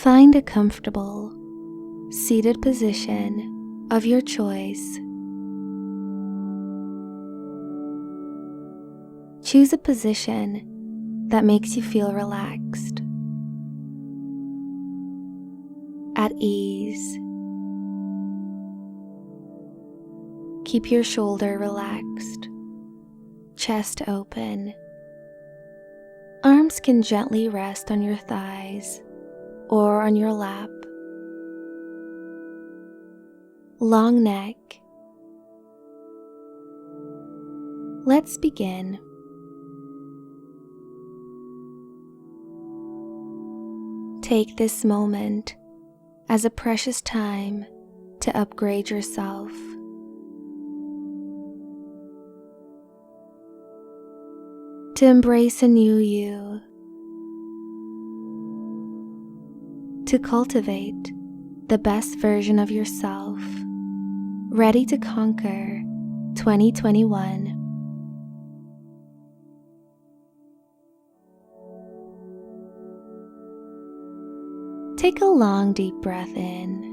Find a comfortable, seated position of your choice. Choose a position that makes you feel relaxed, at ease. Keep your shoulder relaxed, chest open. Arms can gently rest on your thighs or on your lap. Long neck. Let's begin. Take this moment as a precious time to upgrade yourself. To embrace a new you. To cultivate the best version of yourself, ready to conquer 2021. Take a long deep breath in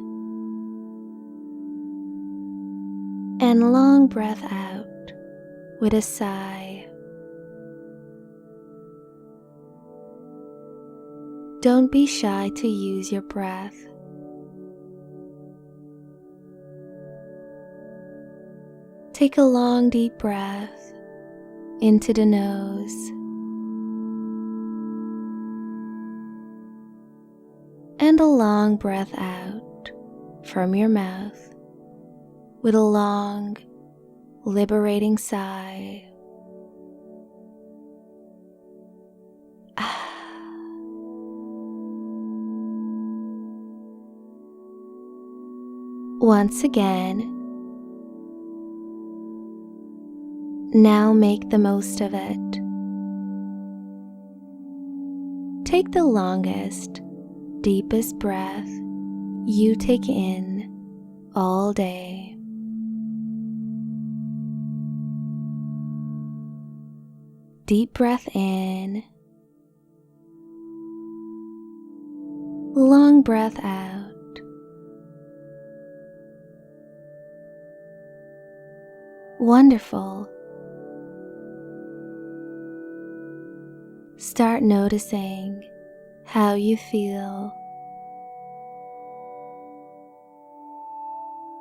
and long breath out with a sigh. Don't be shy to use your breath. Take a long deep breath into the nose and a long breath out from your mouth with a long, liberating sigh. Once again, now make the most of it. Take the longest, deepest breath you take in all day. Deep breath in, long breath out. Wonderful. Start noticing how you feel,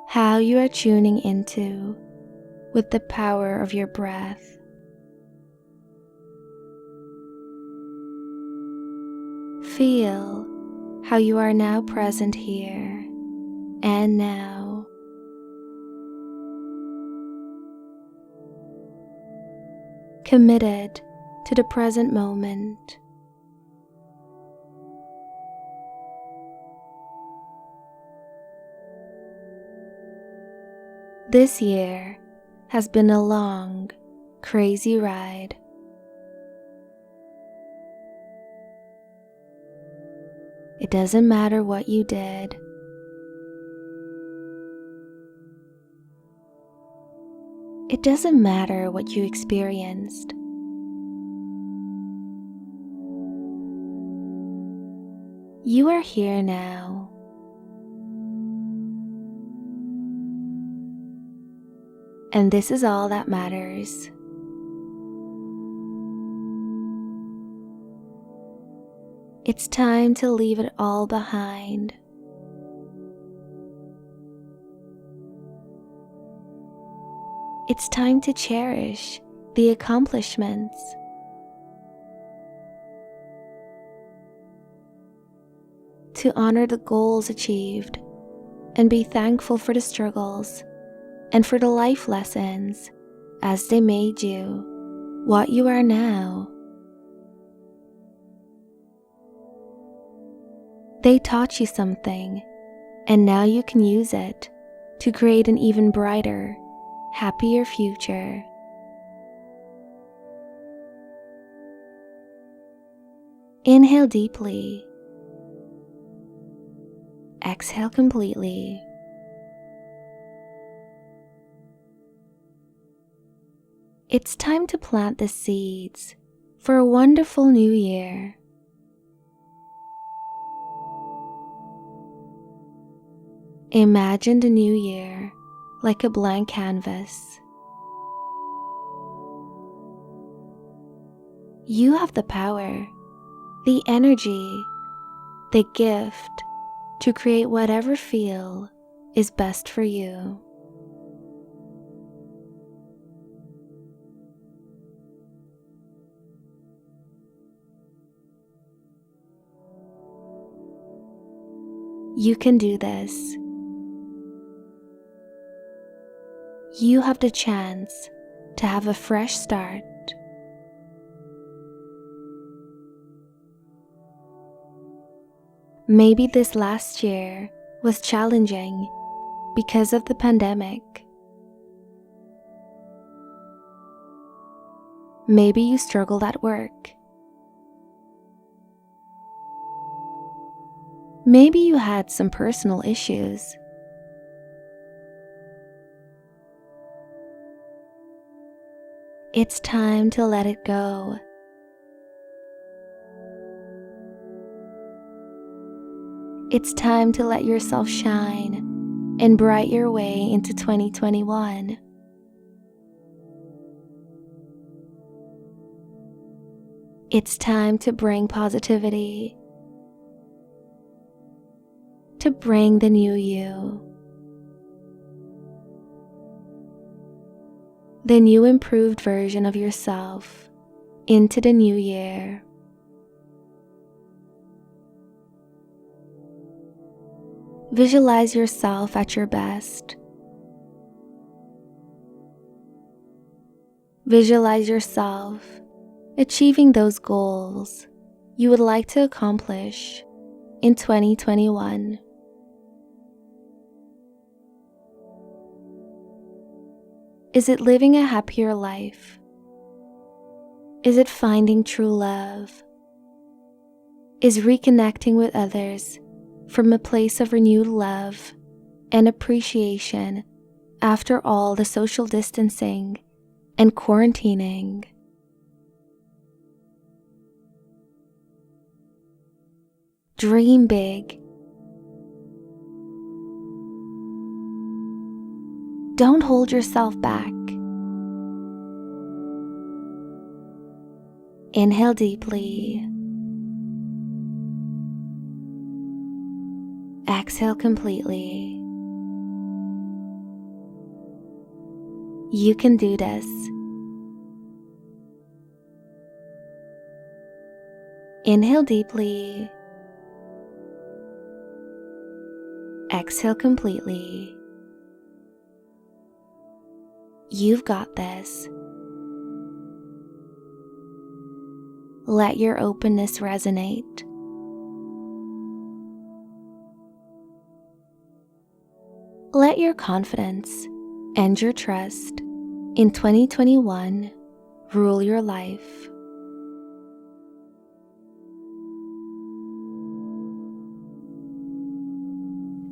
how you are tuning into with the power of your breath. Feel how you are now present here and now. Committed to the present moment. This year has been a long, crazy ride. It doesn't matter what you did. It doesn't matter what you experienced. You are here now. And this is all that matters. It's time to leave it all behind. It's time to cherish the accomplishments. To honor the goals achieved and be thankful for the struggles and for the life lessons as they made you what you are now. They taught you something, and now you can use it to create an even brighter, happier future. Inhale deeply. Exhale completely. It's time to plant the seeds for a wonderful new year. Imagine the new year like a blank canvas. You have the power, the energy, the gift to create whatever feel is best for you. You can do this. You have the chance to have a fresh start. Maybe this last year was challenging because of the pandemic. Maybe you struggled at work. Maybe you had some personal issues. It's time to let it go. It's time to let yourself shine and bright your way into 2021. It's time to bring positivity, to bring the new you, the new improved version of yourself into the new year. Visualize yourself at your best. Visualize yourself achieving those goals you would like to accomplish in 2021. Is it living a happier life? Is it finding true love? Is reconnecting with others from a place of renewed love and appreciation after all the social distancing and quarantining? Dream big. Don't hold yourself back. Inhale deeply. Exhale completely. You can do this. Inhale deeply. Exhale completely. You've got this. Let your openness resonate. Let your confidence and your trust in 2021 rule your life.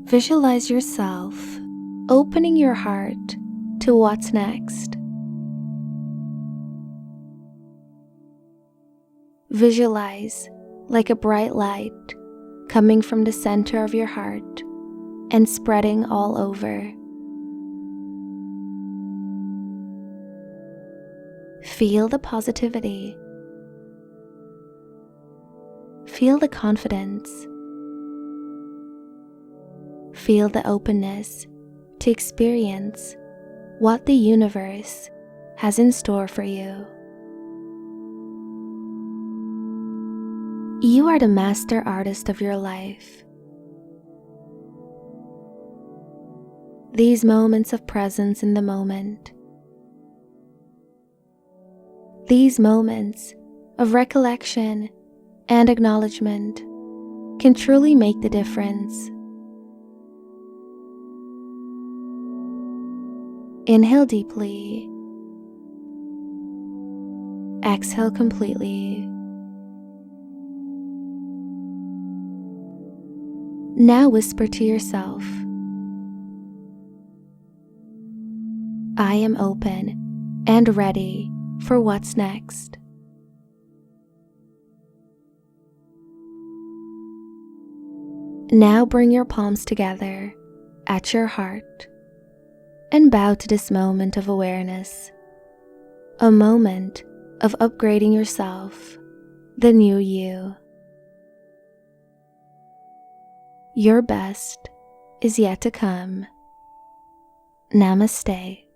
Visualize yourself opening your heart to what's next. Visualize like a bright light coming from the center of your heart and spreading all over. Feel the positivity. Feel the confidence. Feel the openness to experience what the universe has in store for you. You are the master artist of your life. These moments of presence in the moment, these moments of recollection and acknowledgement can truly make the difference. Inhale deeply. Exhale completely. Now whisper to yourself, I am open and ready for what's next. Now bring your palms together at your heart and bow to this moment of awareness, a moment of upgrading yourself, the new you. Your best is yet to come. Namaste.